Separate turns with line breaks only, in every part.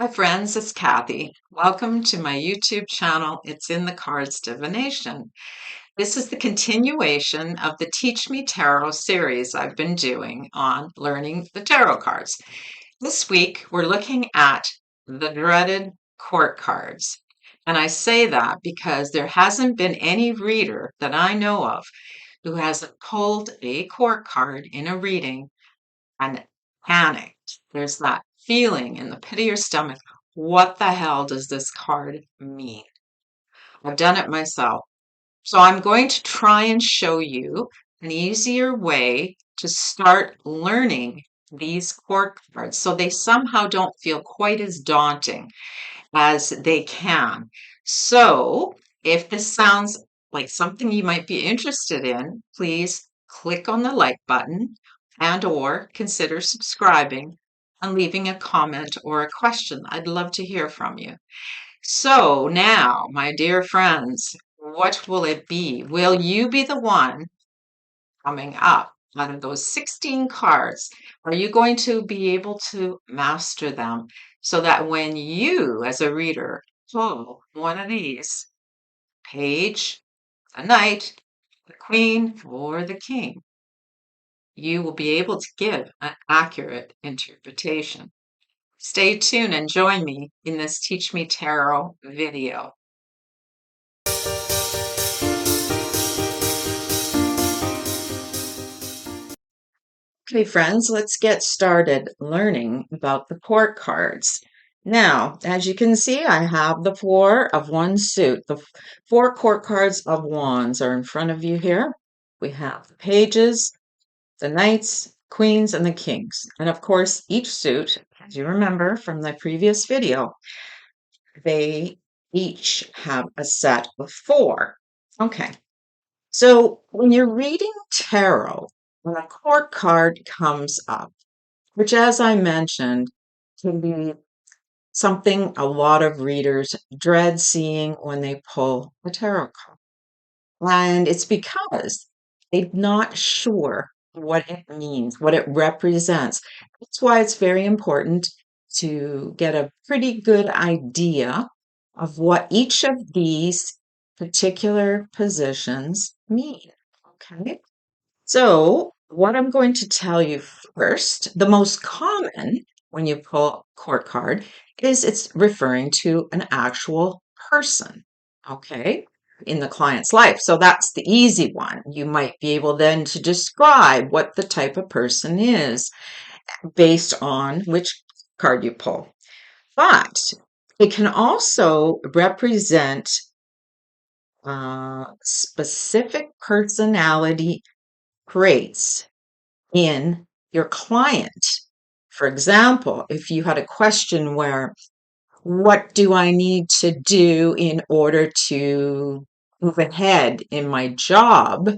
Hi friends, it's Kathy. Welcome to my YouTube channel, It's in the Cards Divination. This is the continuation of the Teach Me Tarot series I've been doing on learning the tarot cards. This week we're looking at the dreaded court cards. And I say that because there hasn't been any reader that I know of who hasn't pulled a court card in a reading and panicked. There's that feeling in the pit of your stomach. What the hell does this card mean? I've done it myself. So I'm going to try and show you an easier way to start learning these court cards so they somehow don't feel quite as daunting as they can. So if this sounds like something you might be interested in, please click on the like button and or consider subscribing and leaving a comment or a question. I'd love to hear from you. So now, my dear friends, what will it be? Will you be the one coming up out of those 16 cards? Are you going to be able to master them so that when you, as a reader, pull one of these, page, the knight, the queen, or the king, you will be able to give an accurate interpretation? Stay tuned and join me in this Teach Me Tarot video. Okay, friends, let's get started learning about the court cards. Now, as you can see, I have the Four of Wands suit. The four court cards of Wands are in front of you here. We have the pages, the knights, queens, and the kings. And of course, each suit, as you remember from the previous video, they each have a set of four. Okay, so when you're reading tarot, when a court card comes up, which, as I mentioned, can be something a lot of readers dread seeing when they pull a tarot card. And it's because they're not sure what it means, what it represents. That's why it's very important to get a pretty good idea of what each of these particular positions mean. Okay. So, what I'm going to tell you first, the most common when you pull a court card is it's referring to an actual person, okay, in the client's life. So that's the easy one. You might be able then to describe what the type of person is based on which card you pull. But it can also represent specific personality traits in your client. For example, if you had a question where, what do I need to do in order to move ahead in my job?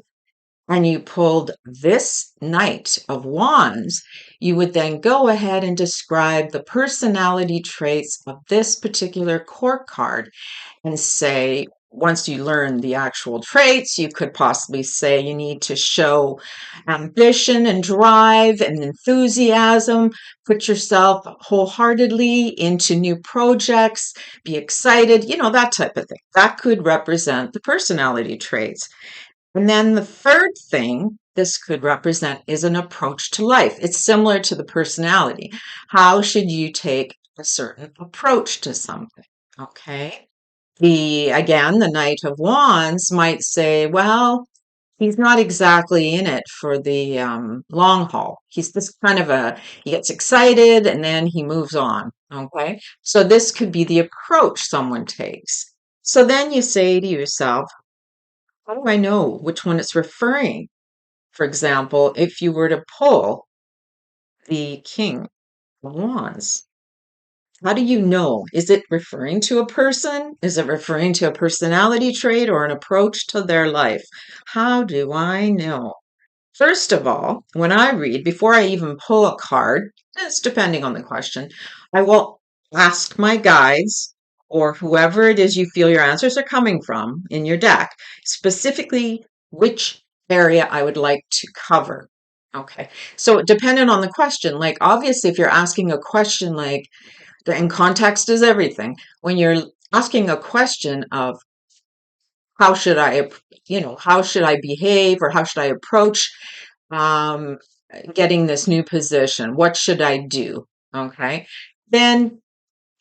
And you pulled this Knight of Wands, you would then go ahead and describe the personality traits of this particular court card and say, once you learn the actual traits, you could possibly say you need to show ambition and drive and enthusiasm, put yourself wholeheartedly into new projects, be excited, that type of thing. That could represent the personality traits. And then the third thing this could represent is an approach to life. It's similar to the personality. How should you take a certain approach to something? Okay. The Knight of Wands might say, well, he's not exactly in it for the long haul. He's just he gets excited and then he moves on. Okay. So this could be the approach someone takes. So then you say to yourself, how do I know which one it's referring? For example, if you were to pull the King of Wands, how do you know? Is it referring to a person? Is it referring to a personality trait or an approach to their life? How do I know? First of all, when I read, before I even pull a card, it's depending on the question, I will ask my guides or whoever it is you feel your answers are coming from in your deck, specifically which area I would like to cover. Okay, so depending on the question, like obviously, if you're asking a question like, And context is everything. When you're asking a question of how should how should I behave or how should I approach um, getting this new position? What should I do? Okay. Then,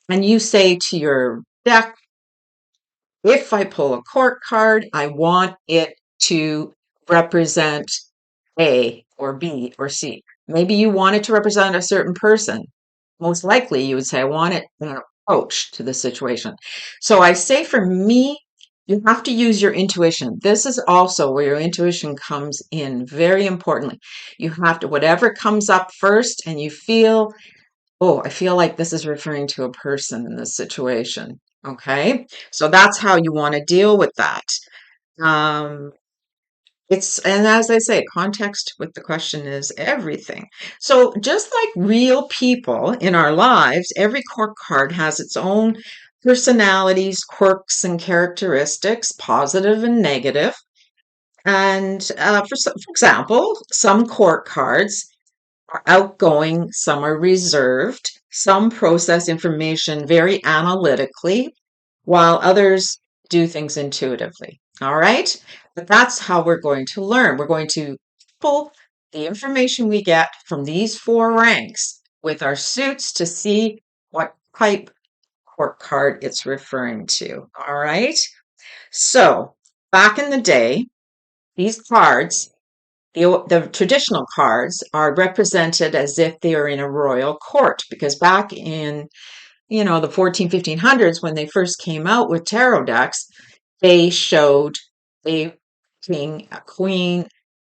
and you say to your deck, if I pull a court card, I want it to represent A or B or C. Maybe you want it to represent a certain person. Most likely, you would say, I want it an approach to the situation. So I say for me, you have to use your intuition. This is also where your intuition comes in very importantly. You have to, whatever comes up first, and you feel, oh, I feel like this is referring to a person in this situation. Okay. So that's how you want to deal with that. Um, and as I say, context with the question is everything. So just like real people in our lives, every court card has its own personalities, quirks, and characteristics, positive and negative. And for example, some court cards are outgoing, some are reserved, some process information very analytically, while others do things intuitively. All right? But that's how we're going to learn. We're going to pull the information we get from these four ranks with our suits to see what type court card it's referring to. All right? So, back in the day, these cards, the traditional cards, are represented as if they are in a royal court because back in the 1500s, when they first came out with tarot decks, they showed a king, a queen,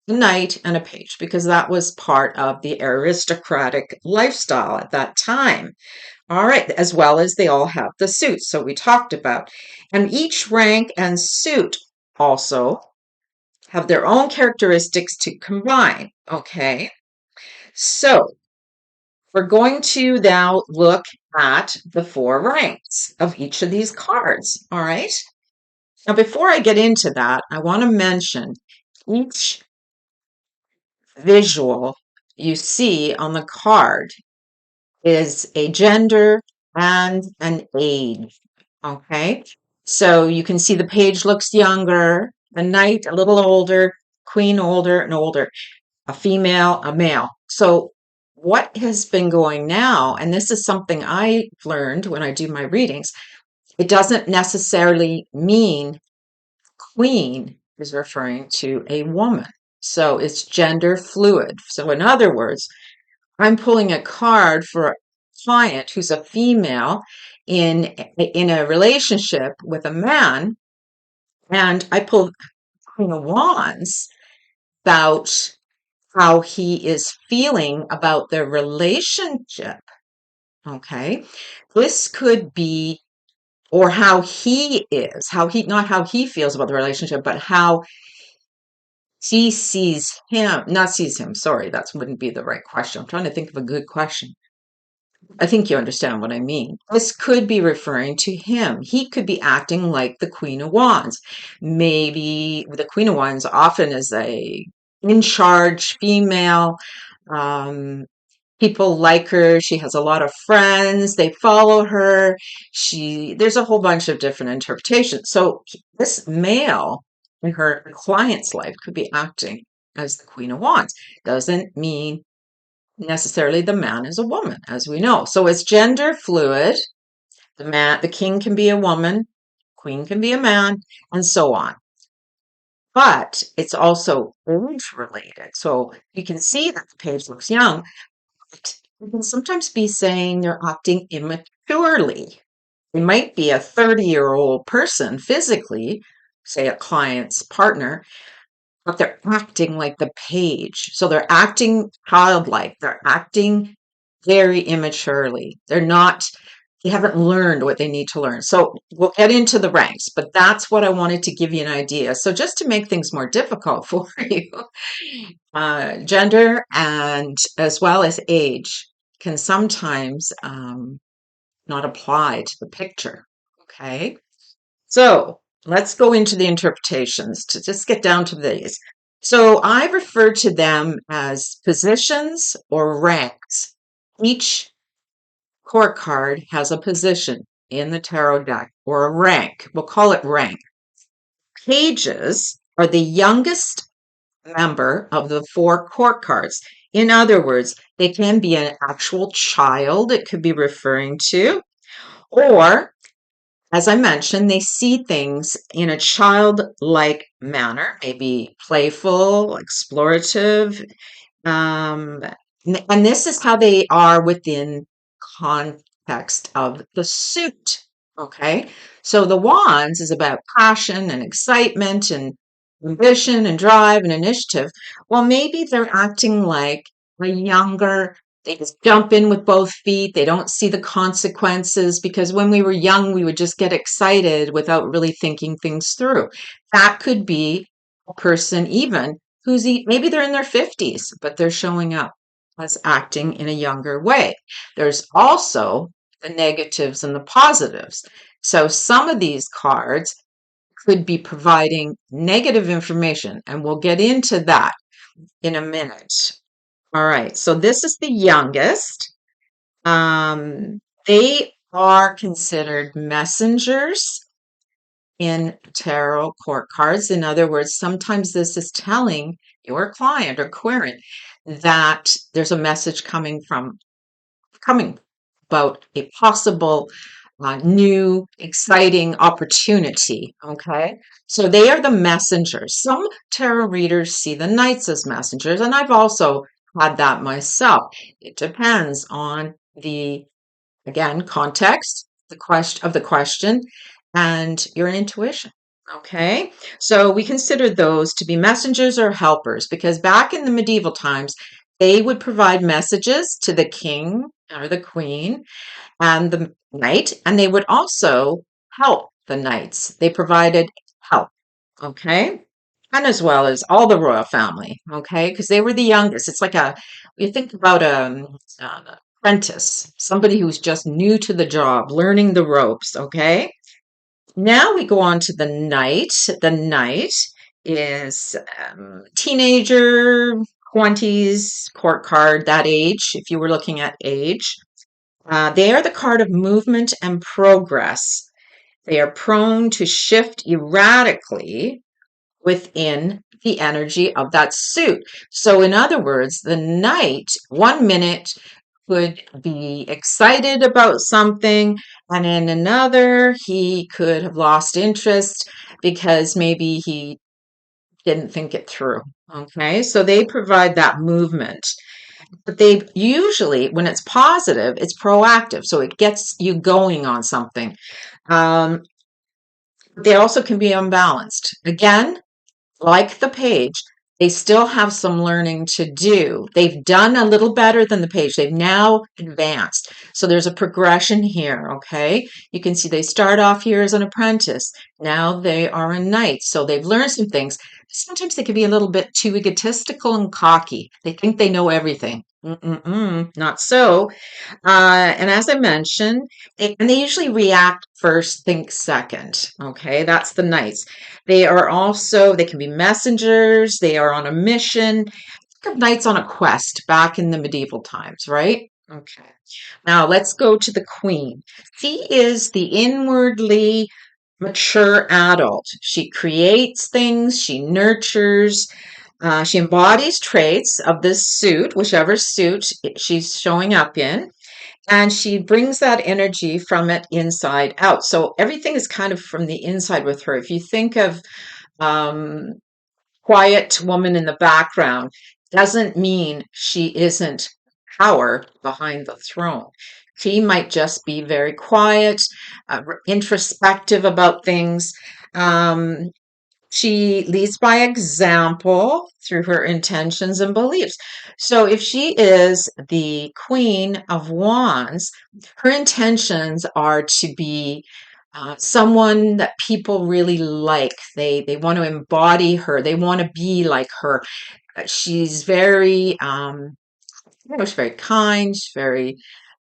a knight, and a page because that was part of the aristocratic lifestyle at that time. All right, as well as they all have the suits. So we talked about. And each rank and suit also have their own characteristics to combine. Okay, so we're going to now look at the four ranks of each of these cards. All right. Now, before I get into that, I want to mention each visual you see on the card is a gender and an age. Okay. So you can see the page looks younger, the knight a little older, queen older and older, a female, a male. So what has been going now, and this is something I learned when I do my readings, it doesn't necessarily mean queen is referring to a woman. So it's gender fluid. So in other words, I'm pulling a card for a client who's a female in a relationship with a man, and I pulled Queen of Wands about how he is feeling about their relationship. Okay. This could be, or how he is, not how he feels about the relationship, but how she sees him, not sees him. Sorry, that wouldn't be the right question. I'm trying to think of a good question. I think you understand what I mean. This could be referring to him. He could be acting like the Queen of Wands. Maybe the Queen of Wands often is a in charge female. Um, People like her. She has a lot of friends. They follow her. There's a whole bunch of different interpretations. So this male in her client's life could be acting as the Queen of Wands. Doesn't mean necessarily the man is a woman, as we know. So it's gender fluid. The king can be a woman, queen can be a man, and so on. But it's also age related. So you can see that the page looks young, but you can sometimes be saying they're acting immaturely. They might be a 30-year-old person physically, say a client's partner, but they're acting like the page. So they're acting childlike. They're acting very immaturely. They haven't learned what they need to learn. So we'll get into the ranks, but that's what I wanted to give you an idea. So just to make things more difficult for you, gender and as well as age can sometimes not apply to the picture. Okay. So let's go into the interpretations to just get down to these. So I refer to them as positions or ranks. Each court card has a position in the tarot deck or a rank. We'll call it rank. Pages are the youngest member of the four court cards. In other words, they can be an actual child, it could be referring to, or as I mentioned, they see things in a childlike manner, maybe playful, explorative, um, and this is how they are within context of the suit. Okay. So the wands is about passion and excitement and ambition and drive and initiative. Well, maybe they're acting like a younger, they just jump in with both feet. They don't see the consequences because when we were young, we would just get excited without really thinking things through. That could be a person even maybe they're in their 50s, but they're showing up as acting in a younger way. There's also the negatives and the positives. So some of these cards could be providing negative information, and we'll get into that in a minute. All right, so this is the youngest. They are considered messengers in tarot court cards. In other words, sometimes this is telling your client or querent that there's a message coming about a possible new exciting opportunity. Okay, so they are the messengers. Some tarot readers see the knights as messengers, and I've also had that myself. It depends on the, again, context, the question, and your intuition. Okay, so we consider those to be messengers or helpers because back in the medieval times, they would provide messages to the king or the queen and the knight, and they would also help the knights. They provided help. Okay, and as well as all the royal family. Okay, because they were the youngest. It's like you think about an apprentice, somebody who's just new to the job, learning the ropes. Okay, now we go on to the knight. The knight is teenager, 20s, court card, that age, if you were looking at age. They are the card of movement and progress. They are prone to shift erratically within the energy of that suit. So, in other words, the knight, 1 minute could be excited about something, and in another, he could have lost interest because maybe he didn't think it through. Okay, so they provide that movement. But they usually, when it's positive, it's proactive. So it gets you going on something. Um, they also can be unbalanced. Again, like the page, they still have some learning to do. They've done a little better than the page. They've now advanced. So there's a progression here, okay? You can see they start off here as an apprentice. Now they are a knight. So they've learned some things. Sometimes they can be a little bit too egotistical and cocky. They think they know everything. Not so. And as I mentioned, they usually react first, think second. Okay, that's the knights. They can be messengers, they are on a mission. Think of knights on a quest back in the medieval times, right? Okay, now let's go to the queen. She is the inwardly mature adult. She creates things, she nurtures, she embodies traits of this suit, whichever suit she's showing up in, and she brings that energy from it inside out. So everything is kind of from the inside with her. If you think of um, quiet woman in the background, doesn't mean she isn't power behind the throne. She might just be very quiet, introspective about things. Um, she leads by example through her intentions and beliefs. So if she is the Queen of Wands, her intentions are to be someone that people really like. They want to embody her. They want to be like her. She's very she's very kind. She's very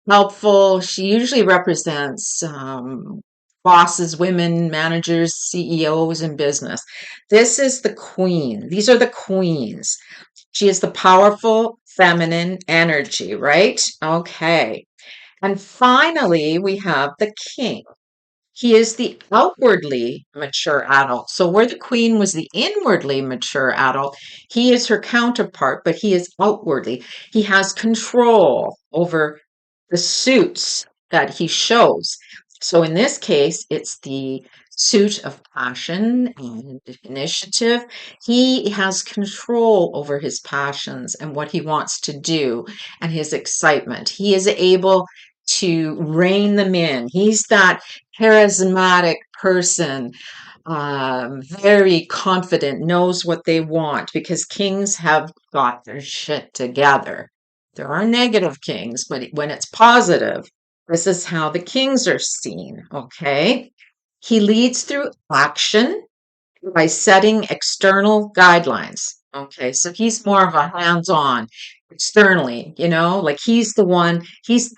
helpful. She usually represents bosses, women, managers, CEOs in business. This is the queen. These are the queens. She is the powerful feminine energy, right? Okay. And finally, we have the king. He is the outwardly mature adult. So, where the queen was the inwardly mature adult, he is her counterpart, but he is outwardly. He has control over the suits that he shows. So, in this case, it's the suit of passion and initiative. He has control over his passions and what he wants to do and his excitement. He is able to rein them in. He's that charismatic person, very confident, knows what they want because kings have got their shit together. There are negative kings, but when it's positive, this is how the kings are seen, okay? He leads through action by setting external guidelines. Okay, so he's more of a hands-on externally, like he's the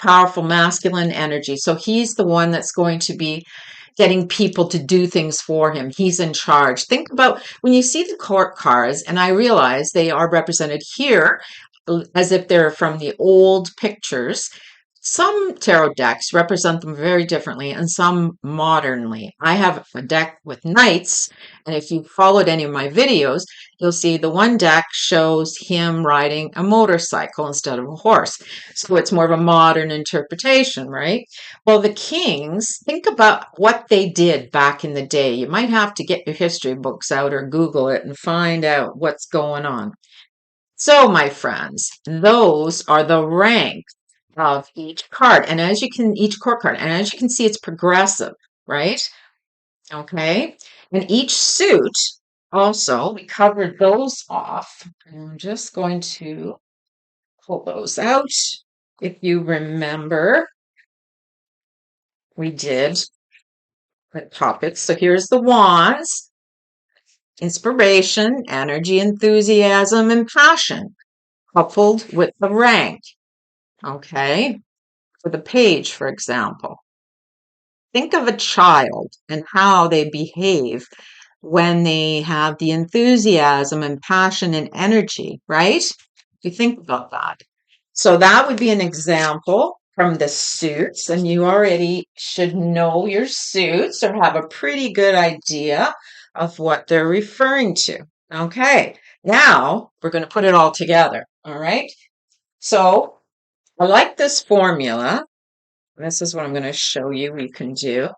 powerful masculine energy. So he's the one that's going to be getting people to do things for him. He's in charge. Think about when you see the court cards, and I realize they are represented here as if they're from the old pictures. Some tarot decks represent them very differently and some modernly. I have a deck with knights, and if you followed any of my videos, you'll see the one deck shows him riding a motorcycle instead of a horse. So it's more of a modern interpretation, right? Well, the kings, think about what they did back in the day. You might have to get your history books out or Google it and find out what's going on. So, my friends, those are the ranks of each card. And each court card, and as you can see, it's progressive, right? Okay. And each suit also, we covered those off. I'm just going to pull those out. If you remember, we did the topics. So here's the wands: inspiration, energy, enthusiasm, and passion, coupled with the rank. Okay. For the page, for example, think of a child and how they behave when they have the enthusiasm and passion and energy, right? You think about that. So that would be an example from the suits, and you already should know your suits or have a pretty good idea of what they're referring to. Okay, now we're going to put it all together. All right. So I like this formula. This is what I'm going to show you can do.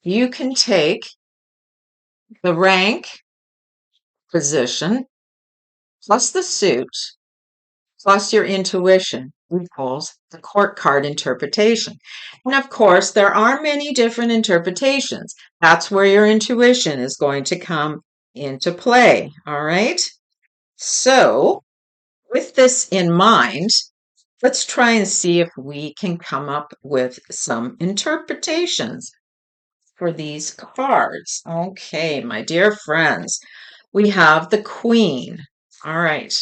You can take the rank position plus the suit plus your intuition equals the court card interpretation. And of course, there are many different interpretations. That's where your intuition is going to come into play. All right. So, with this in mind, let's try and see if we can come up with some interpretations for these cards. Okay, my dear friends, we have the Queen. All right.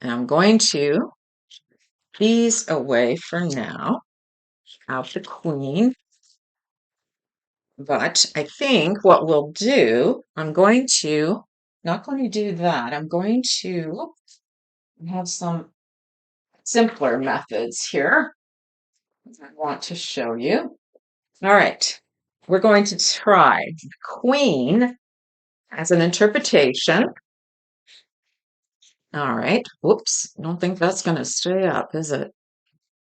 And I'm going to put these away for now. Have the Queen. But I think what we'll do, not going to do that. I'm going to have some simpler methods here I want to show you. All right. We're going to try the Queen as an interpretation. All right. Whoops. I don't think that's going to stay up, is it?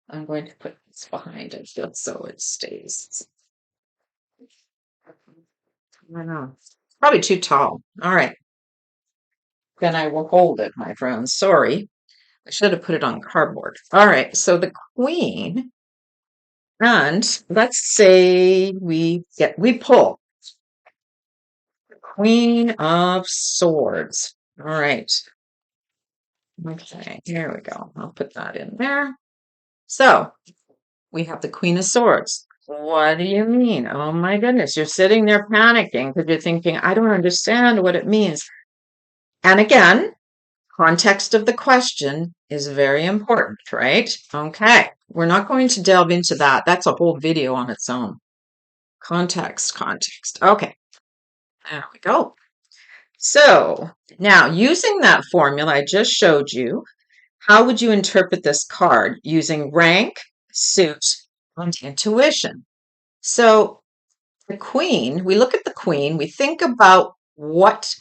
I'm going to put this behind it just so it stays. I don't know. Probably too tall. All right. Then I will hold it, my friends. Sorry. I should have put it on cardboard. All right. So the Queen, and let's say we pull the Queen of Swords. All right. Okay, here we go. I'll put that in there. So we have the Queen of Swords. What do you mean? Oh my goodness. You're sitting there panicking because you're thinking, I don't understand what it means. And again, context of the question is very important, right? Okay. We're not going to delve into that. That's a whole video on its own. Context. Okay. There we go. So now using that formula I just showed you, How would you interpret this card using rank, suit, and intuition? So, the queen, we look at the queen, we think about what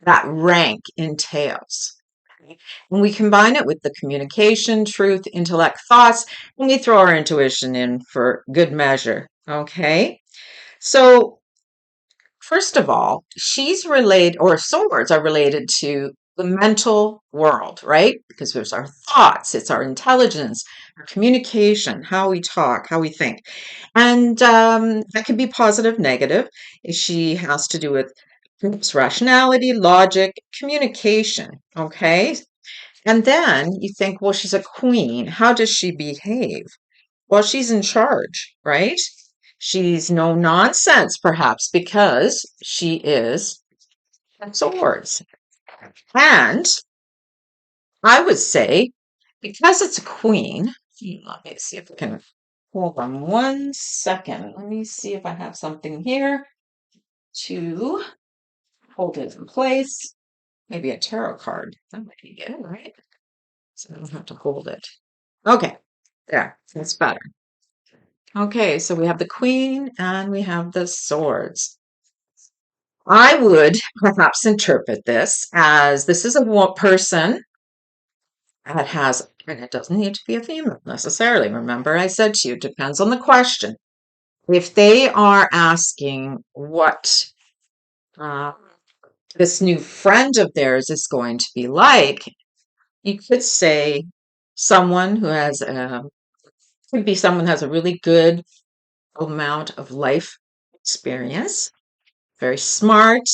that rank entails. Okay? And we combine it with the communication, truth, intellect, thoughts, and we throw our intuition in for good measure. Okay. So, first of all, she's related, or swords are related to the mental world, right? Because there's our thoughts, it's our intelligence, our communication, how we talk, how we think. And that can be positive, negative. She has to do with perhaps rationality, logic, communication. Okay. And then you think, well, she's a queen. How does she behave? Well, she's in charge, right? She's no nonsense, perhaps, because she is swords. And I would say, because it's a queen, let me see if I can hold on 1 second. Let me see if I have something here to hold it in place. Maybe a tarot card. That might be good, right? So I don't have to hold it. Okay, there, that's better. Okay, so we have the queen and we have the swords. I would perhaps interpret this is a person that has, and it doesn't need to be a female necessarily. Remember, I said to you, it depends on the question. If they are asking what uh, this new friend of theirs is going to be like, you could say someone who has, could be someone who has a really good amount of life experience, very smart.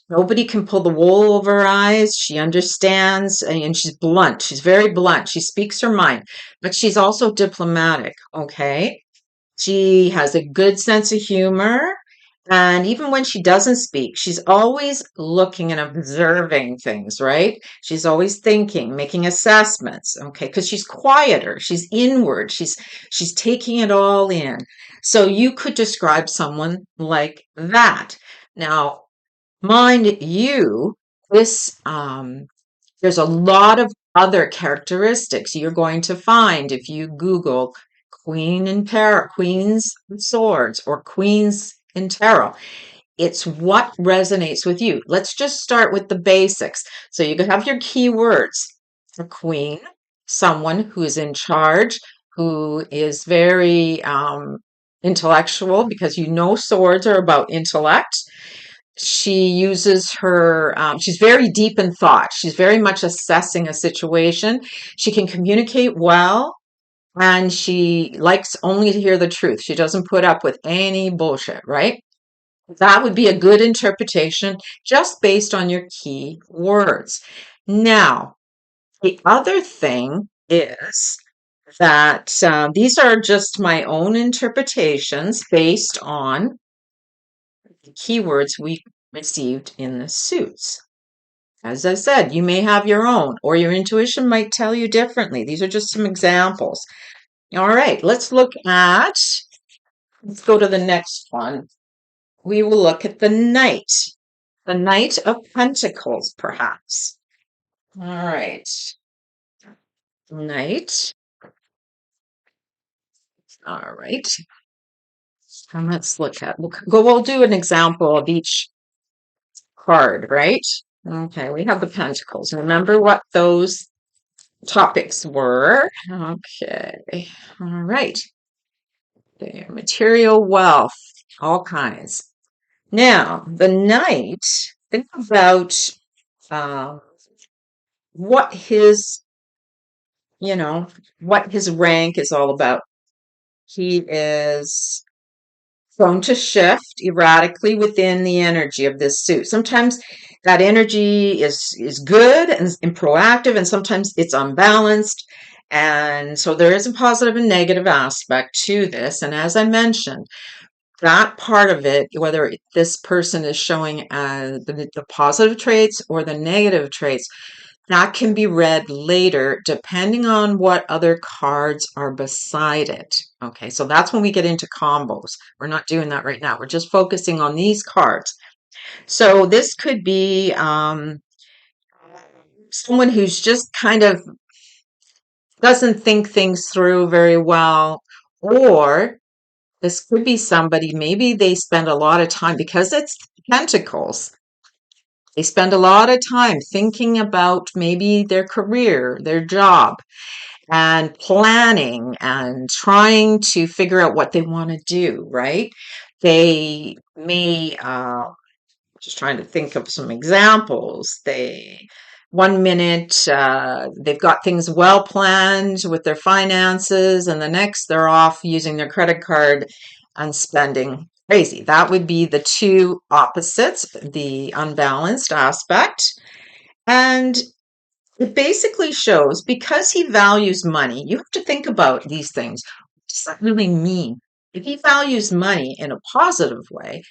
Nobody can pull the wool over her eyes. She understands and she's blunt. She's very blunt. She speaks her mind, but she's also diplomatic. Okay. She has a good sense of humor. And even when she doesn't speak, she's always looking and observing things, right? She's always thinking, making assessments, okay? Because she's quieter, she's inward, she's taking it all in. So you could describe someone like that. Now, mind you, this there's a lot of other characteristics you're going to find if you Google Queens of Swords or Queens in Tarot. It's what resonates with you. Let's just start with the basics. So you can have your keywords. A queen, someone who is in charge, who is very intellectual, because you know swords are about intellect. She uses she's very deep in thought. She's very much assessing a situation. She can communicate well, and she likes only to hear the truth. She doesn't put up with any bullshit, right? That would be a good interpretation just based on your key words. Now, the other thing is that these are just my own interpretations based on the keywords we received in the suits. As I said, you may have your own, or your intuition might tell you differently. These are just some examples. All right, let's go to the next one. We will look at the Knight of Pentacles, perhaps. All right, Knight. All right, and let's look at, we'll do an example of each card, right? Okay, we have the Pentacles. Remember what those topics were. Okay, all right. Material wealth, all kinds. Now, the Knight, think about uh, what his, what his rank is all about. He is prone to shift erratically within the energy of this suit. Sometimes that energy is good and proactive, and sometimes it's unbalanced. And so there is a positive and negative aspect to this. And as I mentioned, that part of it, whether this person is showing the positive traits or the negative traits, that can be read later depending on what other cards are beside it. Okay, so that's when we get into combos. We're not doing that right now. We're just focusing on these cards. So this could be someone who's just kind of doesn't think things through very well, or this could be somebody, maybe they spend a lot of time because it's pentacles. They spend a lot of time thinking about maybe their career, their job, and planning and trying to figure out what they want to do, right? They may, just trying to think of some examples. They, one minute, they've got things well planned with their finances, and the next they're off using their credit card and spending crazy. That would be the two opposites, the unbalanced aspect. And it basically shows because he values money, you have to think about these things. What does that really mean? If he values money in a positive way,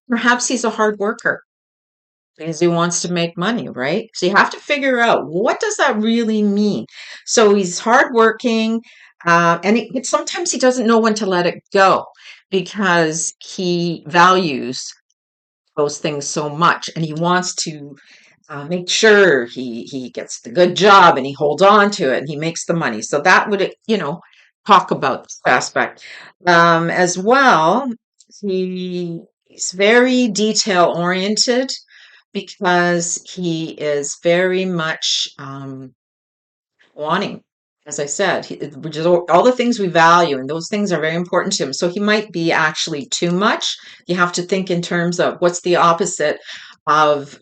perhaps he's a hard worker because he wants to make money, right? So you have to figure out what does that really mean. So he's hardworking, and sometimes he doesn't know when to let it go because he values those things so much, and he wants to make sure he gets the good job and he holds on to it and he makes the money. So that would, talk about this aspect. As well, he's very detail oriented because he is very much wanting, as I said, which is all the things we value, and those things are very important to him. So he might be actually too much. You have to think in terms of what's the opposite of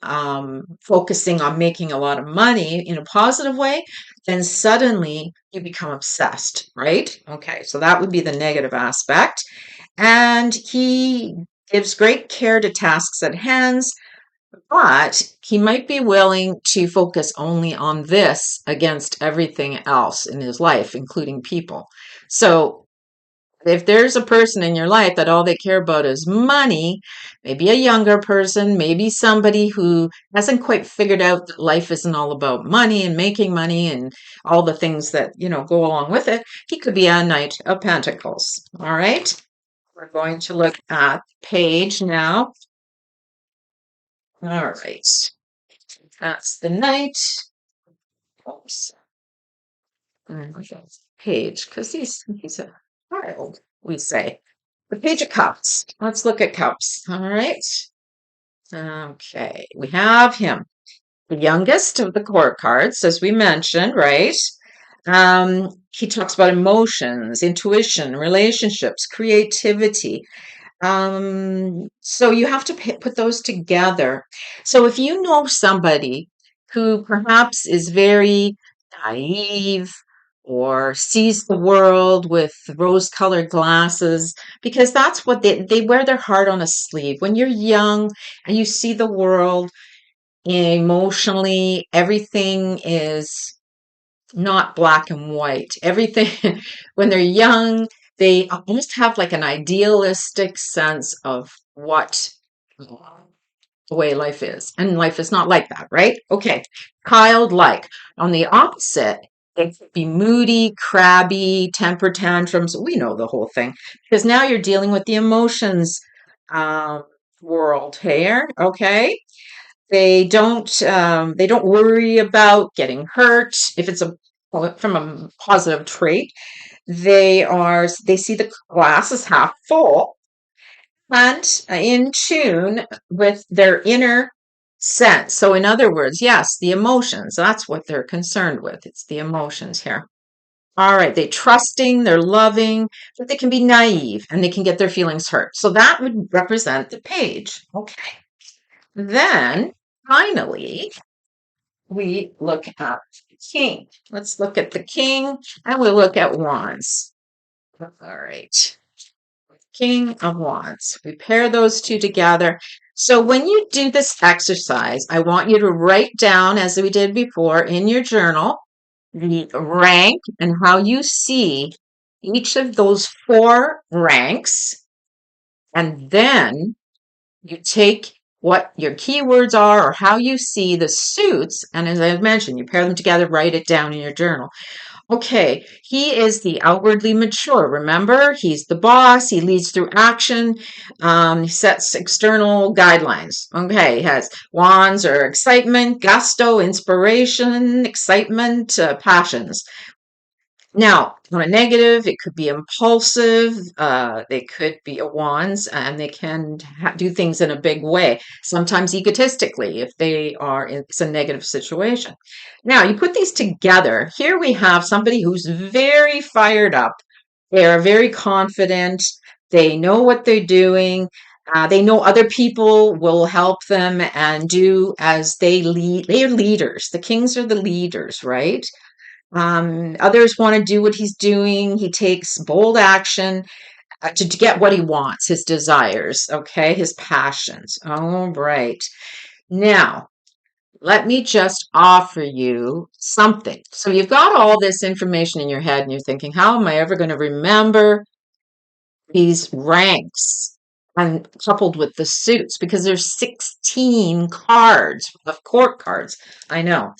focusing on making a lot of money in a positive way, then suddenly you become obsessed, right? Okay, so that would be the negative aspect. And he gives great care to tasks at hand, but he might be willing to focus only on this against everything else in his life, including people. So if there's a person in your life that all they care about is money, maybe a younger person, maybe somebody who hasn't quite figured out that life isn't all about money and making money and all the things that, go along with it, he could be a Knight of Pentacles. All right. We're going to look at page now. All right. That's the Knight. Oops. There we go. Page, because he's a child, we say. The Page of Cups. Let's look at Cups. All right. Okay. We have him. The youngest of the court cards, as we mentioned, right? He talks about emotions, intuition, relationships, creativity. So you have to put those together. So if you know somebody who perhaps is very naive or sees the world with rose-colored glasses, because that's what they wear their heart on a sleeve. When you're young and you see the world emotionally, everything is not black and white. Everything, when they're young, they almost have like an idealistic sense of what the way life is. And life is not like that, right? Okay. Childlike. On the opposite, they could be moody, crabby, temper tantrums. We know the whole thing because now you're dealing with the emotions um, world here. Okay. They don't worry about getting hurt. If it's from a positive trait, they see the glass as half full and in tune with their inner sense. So in other words, yes, the emotions, that's what they're concerned with. It's the emotions here. All right, they're trusting, they're loving, but they can be naive and they can get their feelings hurt. So that would represent the page. Okay. Then finally, we look at the king. Let's look at the king and we'll look at wands. All right. King of Wands. We pair those two together. So when you do this exercise, I want you to write down, as we did before, in your journal, the rank and how you see each of those four ranks. And then you take what your keywords are or how you see the suits. And as I mentioned, you pair them together, write it down in your journal. Okay, he is the outwardly mature. Remember, he's the boss. He leads through action. He sets external guidelines. Okay, he has wands or excitement, gusto, inspiration, excitement, passions. Now, on a negative, it could be impulsive. They could be a wands, and they can do things in a big way, sometimes egotistically, if it's a negative situation. Now, you put these together. Here we have somebody who's very fired up. They're very confident. They know what they're doing. They know other people will help them and do as they lead. They are leaders. The kings are the leaders, right? Others want to do what he's doing. He takes bold action to get what he wants, his desires, okay, his passions. All right. Now, let me just offer you something. So you've got all this information in your head and you're thinking, how am I ever going to remember these ranks? And coupled with the suits, because there's 16 cards of court cards. I know.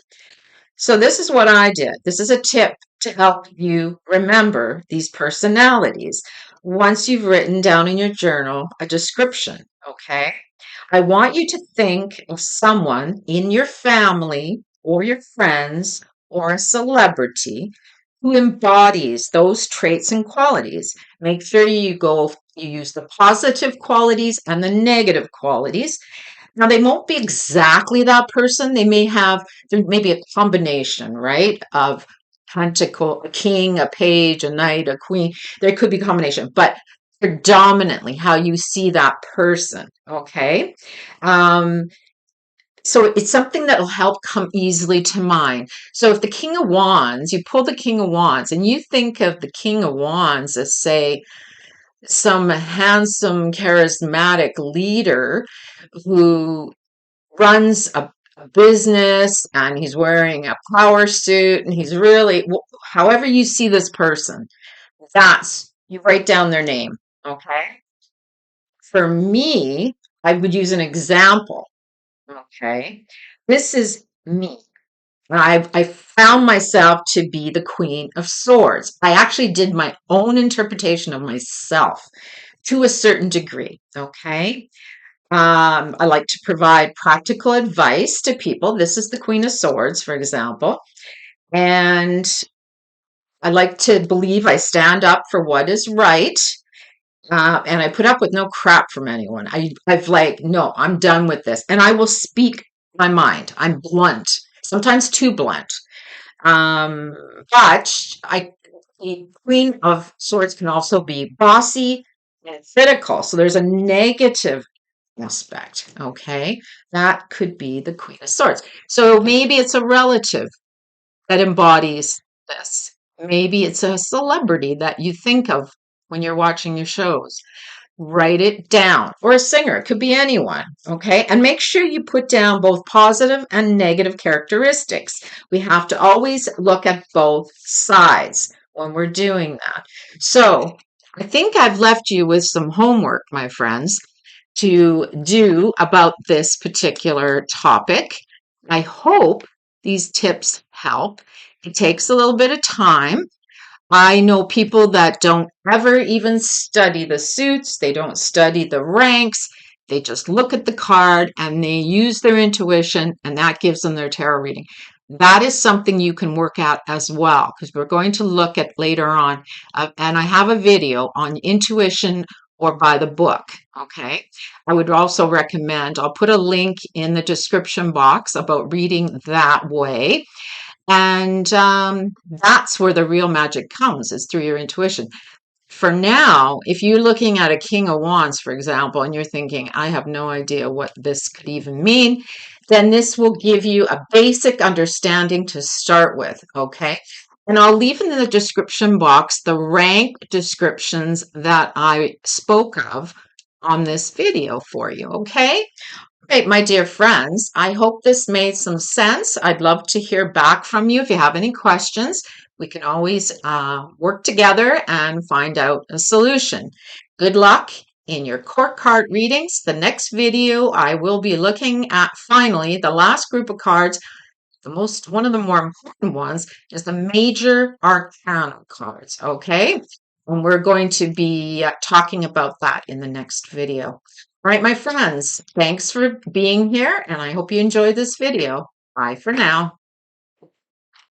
So this is what I did. This is a tip to help you remember these personalities. Once you've written down in your journal a description, okay? I want you to think of someone in your family or your friends or a celebrity who embodies those traits and qualities. Make sure you use the positive qualities and the negative qualities. Now, they won't be exactly that person. There may be a combination, right, of pentacle, a king, a page, a knight, a queen. There could be a combination, but predominantly how you see that person, okay? Um, so it's something that will help come easily to mind. So if the King of Wands, you pull the King of Wands and you think of the King of Wands as, say, some handsome, charismatic leader who runs a business and he's wearing a power suit and he's really, however you see this person, you write down their name. Okay. For me, I would use an example. Okay. This is me. I found myself to be the Queen of Swords. I actually did my own interpretation of myself to a certain degree. Okay. I like to provide practical advice to people. This is the Queen of Swords, for example. And I like to believe I stand up for what is right. And I put up with no crap from anyone. I've like, no, I'm done with this. And I will speak my mind. I'm blunt, sometimes too blunt. Um, but the Queen of Swords can also be bossy and critical. So there's a negative aspect. Okay. That could be the Queen of Swords. So maybe it's a relative that embodies this. Maybe it's a celebrity that you think of when you're watching your shows. Write it down. Or a singer. It could be anyone. Okay. And make sure you put down both positive and negative characteristics. We have to always look at both sides when we're doing that. So I think I've left you with some homework, my friends, to do about this particular topic. I hope these tips help. It takes a little bit of time. I know people that don't ever even study the suits, they don't study the ranks. They just look at the card and they use their intuition, and that gives them their tarot reading. That is something you can work out as well, because we're going to look at later on. And I have a video on intuition or by the book. Okay. I would also recommend, I'll put a link in the description box about reading that way. And that's where the real magic comes, is through your intuition. For now, if you're looking at a King of Wands, for example, and you're thinking, I have no idea what this could even mean, then this will give you a basic understanding to start with, okay? And I'll leave in the description box the rank descriptions that I spoke of on this video for you, okay? Right, my dear friends, I hope this made some sense. I'd love to hear back from you if you have any questions. We can always work together and find out a solution. Good luck in your court card readings. The next video, I will be looking at finally the last group of cards. One of the more important ones is the major arcana cards, okay? And we're going to be talking about that in the next video. All right, my friends, thanks for being here, and I hope you enjoyed this video. Bye for now.